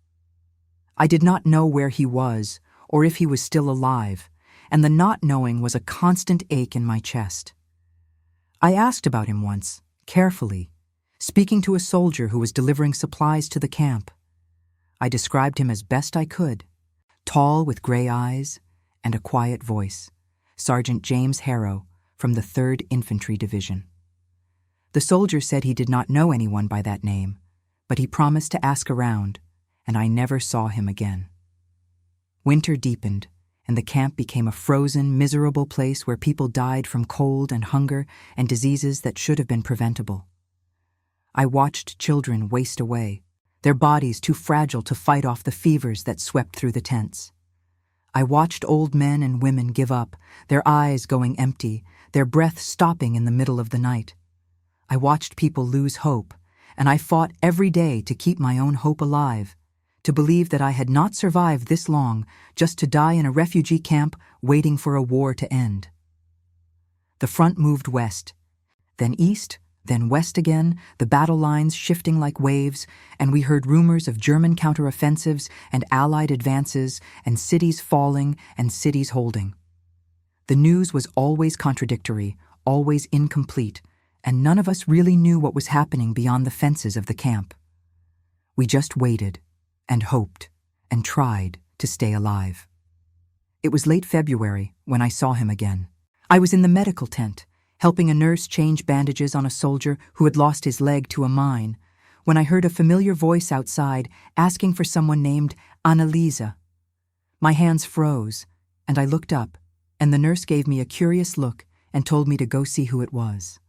I did not know where he was or if he was still alive, and the not knowing was a constant ache in my chest. I asked about him once, carefully, speaking to a soldier who was delivering supplies to the camp. I described him as best I could, tall with gray eyes and a quiet voice, Sergeant James Harrow from the 3rd Infantry Division. The soldier said he did not know anyone by that name, but he promised to ask around, and I never saw him again. Winter deepened, and the camp became a frozen, miserable place where people died from cold and hunger and diseases that should have been preventable. I watched children waste away, their bodies too fragile to fight off the fevers that swept through the tents. I watched old men and women give up, their eyes going empty, their breath stopping in the middle of the night. I watched people lose hope, and I fought every day to keep my own hope alive, to believe that I had not survived this long just to die in a refugee camp waiting for a war to end. The front moved west, then east, then west again, the battle lines shifting like waves, and we heard rumors of German counteroffensives and Allied advances and cities falling and cities holding. The news was always contradictory, always incomplete, and none of us really knew what was happening beyond the fences of the camp. We just waited and hoped and tried to stay alive. It was late February when I saw him again. I was in the medical tent, helping a nurse change bandages on a soldier who had lost his leg to a mine, when I heard a familiar voice outside asking for someone named Anneliese. My hands froze, and I looked up, and the nurse gave me a curious look and told me to go see who it was.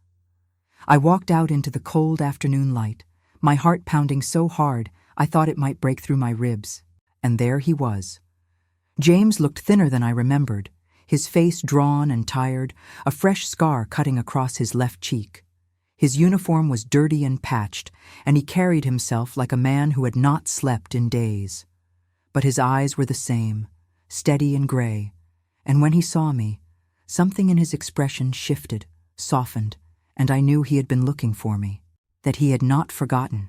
I walked out into the cold afternoon light, my heart pounding so hard I thought it might break through my ribs, and there he was. James looked thinner than I remembered, his face drawn and tired, a fresh scar cutting across his left cheek. His uniform was dirty and patched, and he carried himself like a man who had not slept in days. But his eyes were the same, steady and gray, and when he saw me, something in his expression shifted, softened, and I knew he had been looking for me, that he had not forgotten.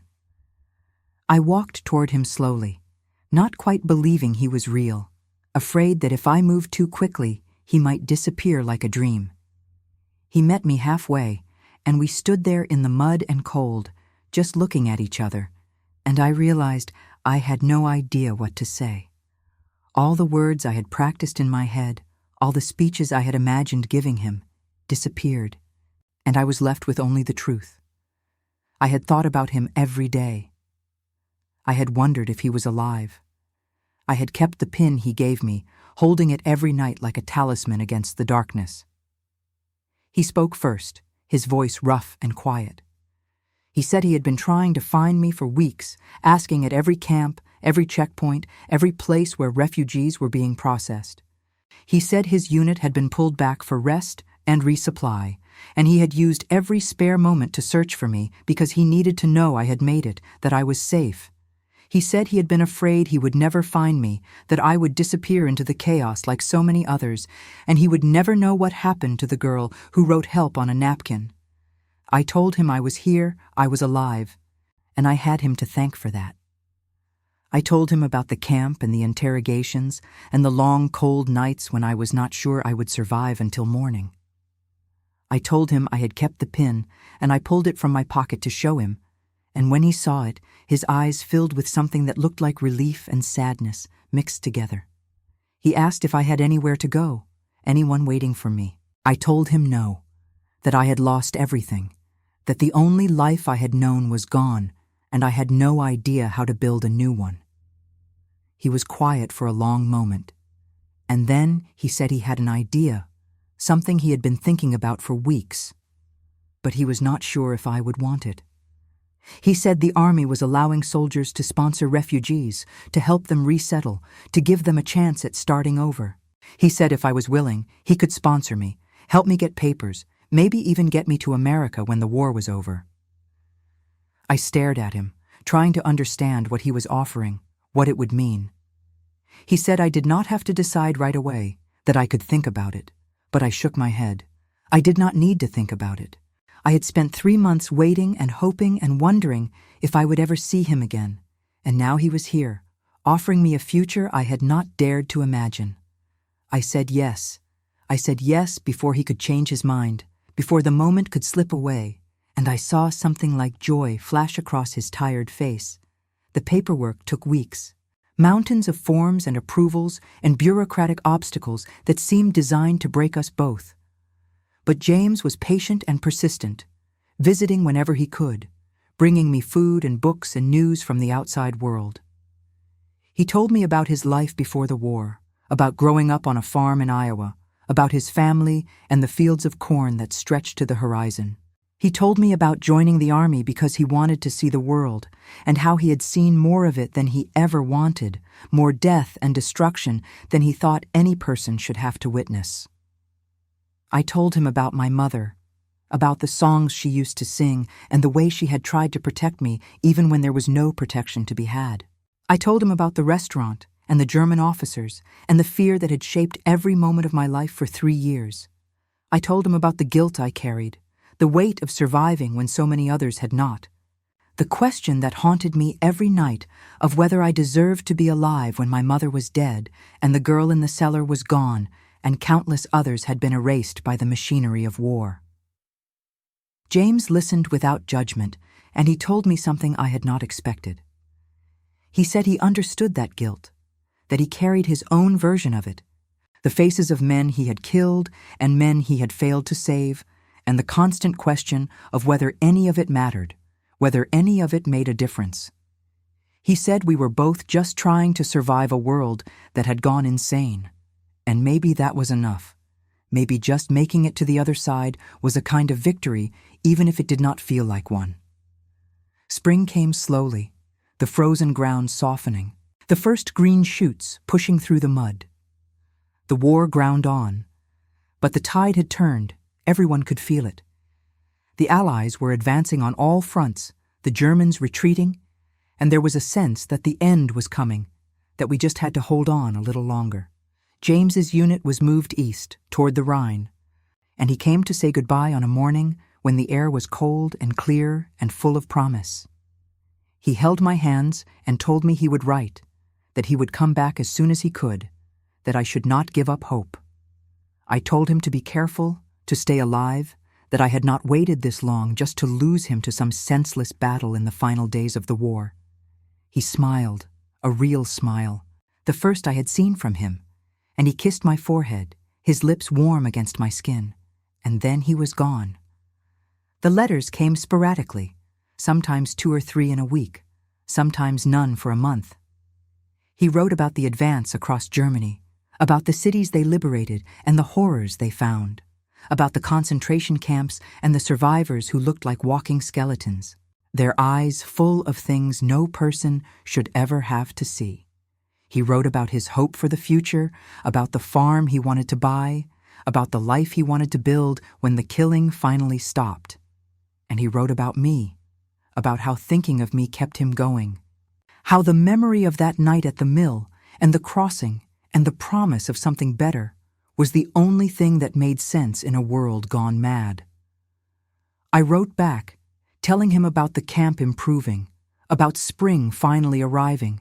I walked toward him slowly, not quite believing he was real, afraid that if I moved too quickly, he might disappear like a dream. He met me halfway, and we stood there in the mud and cold, just looking at each other, and I realized I had no idea what to say. All the words I had practiced in my head, all the speeches I had imagined giving him, disappeared, and I was left with only the truth. I had thought about him every day. I had wondered if he was alive. I had kept the pin he gave me, holding it every night like a talisman against the darkness. He spoke first, his voice rough and quiet. He said he had been trying to find me for weeks, asking at every camp, every checkpoint, every place where refugees were being processed. He said his unit had been pulled back for rest and resupply, and he had used every spare moment to search for me because he needed to know I had made it, that I was safe. He said he had been afraid he would never find me, that I would disappear into the chaos like so many others, and he would never know what happened to the girl who wrote help on a napkin. I told him I was here, I was alive, and I had him to thank for that. I told him about the camp and the interrogations and the long, cold nights when I was not sure I would survive until morning. I told him I had kept the pin, and I pulled it from my pocket to show him, and when he saw it, his eyes filled with something that looked like relief and sadness mixed together. He asked if I had anywhere to go, anyone waiting for me. I told him no, that I had lost everything, that the only life I had known was gone, and I had no idea how to build a new one. He was quiet for a long moment, and then he said he had an idea, something he had been thinking about for weeks, but he was not sure if I would want it. He said the army was allowing soldiers to sponsor refugees, to help them resettle, to give them a chance at starting over. He said if I was willing, he could sponsor me, help me get papers, maybe even get me to America when the war was over. I stared at him, trying to understand what he was offering, what it would mean. He said I did not have to decide right away, that I could think about it, but I shook my head. I did not need to think about it. I had spent 3 months waiting and hoping and wondering if I would ever see him again, and now he was here, offering me a future I had not dared to imagine. I said yes. I said yes before he could change his mind, before the moment could slip away, and I saw something like joy flash across his tired face. The paperwork took weeks. Mountains of forms and approvals and bureaucratic obstacles that seemed designed to break us both. But James was patient and persistent, visiting whenever he could, bringing me food and books and news from the outside world. He told me about his life before the war, about growing up on a farm in Iowa, about his family and the fields of corn that stretched to the horizon. He told me about joining the army because he wanted to see the world, and how he had seen more of it than he ever wanted, more death and destruction than he thought any person should have to witness. I told him about my mother, about the songs she used to sing and the way she had tried to protect me even when there was no protection to be had. I told him about the restaurant and the German officers and the fear that had shaped every moment of my life for 3 years. I told him about the guilt I carried, the weight of surviving when so many others had not, the question that haunted me every night of whether I deserved to be alive when my mother was dead and the girl in the cellar was gone and countless others had been erased by the machinery of war. James listened without judgment, and he told me something I had not expected. He said he understood that guilt, that he carried his own version of it, the faces of men he had killed and men he had failed to save, and the constant question of whether any of it mattered, whether any of it made a difference. He said we were both just trying to survive a world that had gone insane. And maybe that was enough. Maybe just making it to the other side was a kind of victory, even if it did not feel like one. Spring came slowly, the frozen ground softening, the first green shoots pushing through the mud. The war ground on, But the tide had turned. Everyone could feel it. The Allies were advancing on all fronts, the Germans retreating, and there was a sense that the end was coming, that we just had to hold on a little longer. James's unit was moved east, toward the Rhine, and he came to say goodbye on a morning when the air was cold and clear and full of promise. He held my hands and told me he would write, that he would come back as soon as he could, that I should not give up hope. I told him to be careful, to stay alive, that I had not waited this long just to lose him to some senseless battle in the final days of the war. He smiled, a real smile, the first I had seen from him, and he kissed my forehead, his lips warm against my skin, and then he was gone. The letters came sporadically, sometimes 2 or 3 in a week, sometimes none for a month. He wrote about the advance across Germany, about the cities they liberated and the horrors they found, about the concentration camps and the survivors who looked like walking skeletons, their eyes full of things no person should ever have to see. He wrote about his hope for the future, about the farm he wanted to buy, about the life he wanted to build when the killing finally stopped. And he wrote about me, about how thinking of me kept him going, how the memory of that night at the mill and the crossing and the promise of something better was the only thing that made sense in a world gone mad. I wrote back, telling him about the camp improving, about spring finally arriving,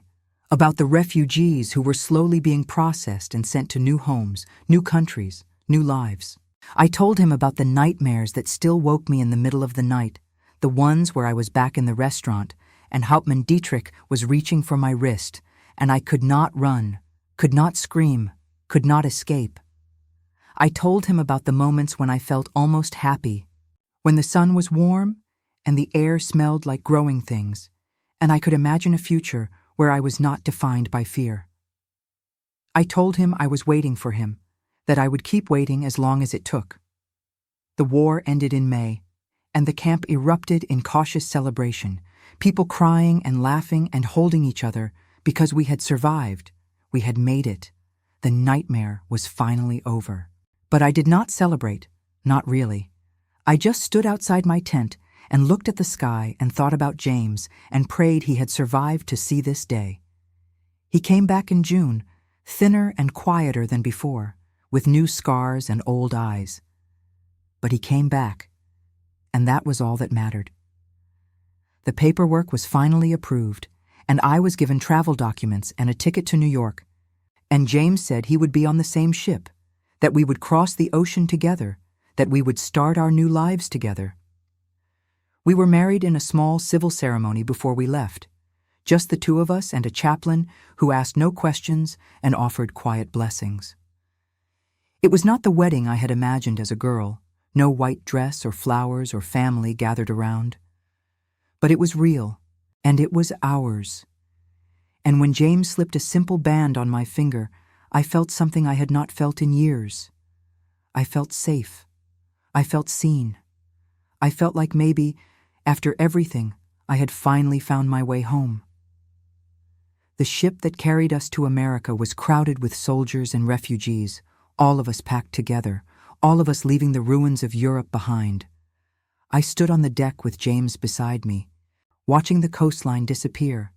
about the refugees who were slowly being processed and sent to new homes, new countries, new lives. I told him about the nightmares that still woke me in the middle of the night, the ones where I was back in the restaurant and Hauptmann Dietrich was reaching for my wrist, and I could not run, could not scream, could not escape. I told him about the moments when I felt almost happy, when the sun was warm and the air smelled like growing things, and I could imagine a future where I was not defined by fear. I told him I was waiting for him, that I would keep waiting as long as it took. The war ended in May, and the camp erupted in cautious celebration, people crying and laughing and holding each other because we had survived, we had made it. The nightmare was finally over. But I did not celebrate, not really. I just stood outside my tent and looked at the sky and thought about James and prayed he had survived to see this day. He came back in June, thinner and quieter than before, with new scars and old eyes. But he came back, and that was all that mattered. The paperwork was finally approved, and I was given travel documents and a ticket to New York. And James said he would be on the same ship, that we would cross the ocean together, that we would start our new lives together. We were married in a small civil ceremony before we left, just the two of us and a chaplain who asked no questions and offered quiet blessings. It was not the wedding I had imagined as a girl, no white dress or flowers or family gathered around. But it was real, and it was ours. And when James slipped a simple band on my finger, I felt something I had not felt in years. I felt safe. I felt seen. I felt like maybe, after everything, I had finally found my way home. The ship that carried us to America was crowded with soldiers and refugees, all of us packed together, all of us leaving the ruins of Europe behind. I stood on the deck with James beside me, watching the coastline disappear,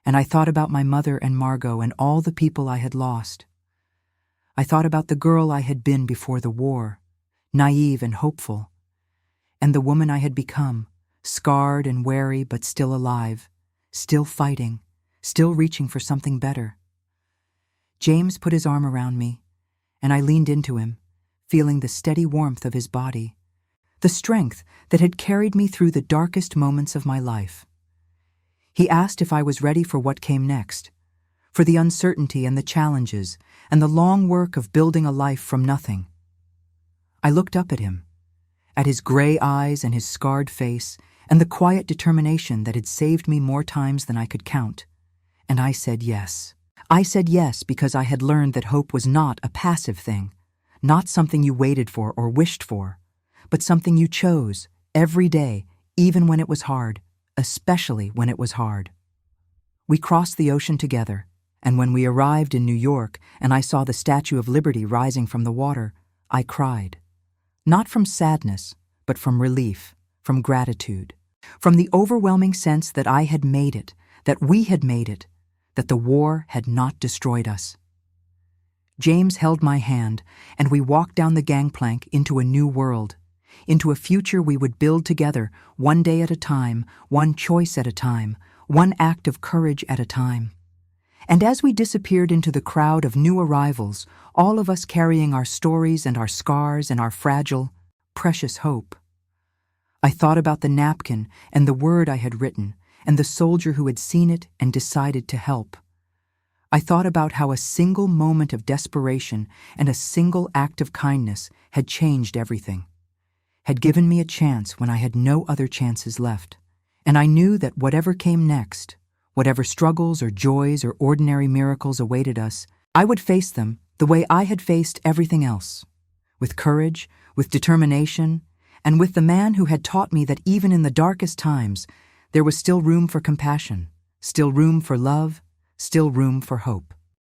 and I thought about my mother and Margot and all the people I had lost. I thought about the girl I had been before the war, naive and hopeful, and the woman I had become, scarred and wary but still alive, still fighting, still reaching for something better. James put his arm around me, and I leaned into him, feeling the steady warmth of his body, the strength that had carried me through the darkest moments of my life. He asked if I was ready for what came next, for the uncertainty and the challenges and the long work of building a life from nothing. I looked up at him, at his gray eyes and his scarred face and the quiet determination that had saved me more times than I could count, and I said yes. I said yes because I had learned that hope was not a passive thing, not something you waited for or wished for, but something you chose every day, even when it was hard, especially when it was hard. We crossed the ocean together, and when we arrived in New York and I saw the Statue of Liberty rising from the water, I cried. Not from sadness, but from relief, from gratitude, from the overwhelming sense that I had made it, that we had made it, that the war had not destroyed us. James held my hand, and we walked down the gangplank into a new world, into a future we would build together, one day at a time, one choice at a time, one act of courage at a time. And as we disappeared into the crowd of new arrivals, all of us carrying our stories and our scars and our fragile, precious hope, I thought about the napkin and the word I had written, and the soldier who had seen it and decided to help. I thought about how a single moment of desperation and a single act of kindness had changed everything, had given me a chance when I had no other chances left. And I knew that whatever came next, whatever struggles or joys or ordinary miracles awaited us, I would face them the way I had faced everything else, with courage, with determination, and with the man who had taught me that even in the darkest times, there was still room for compassion, still room for love, still room for hope.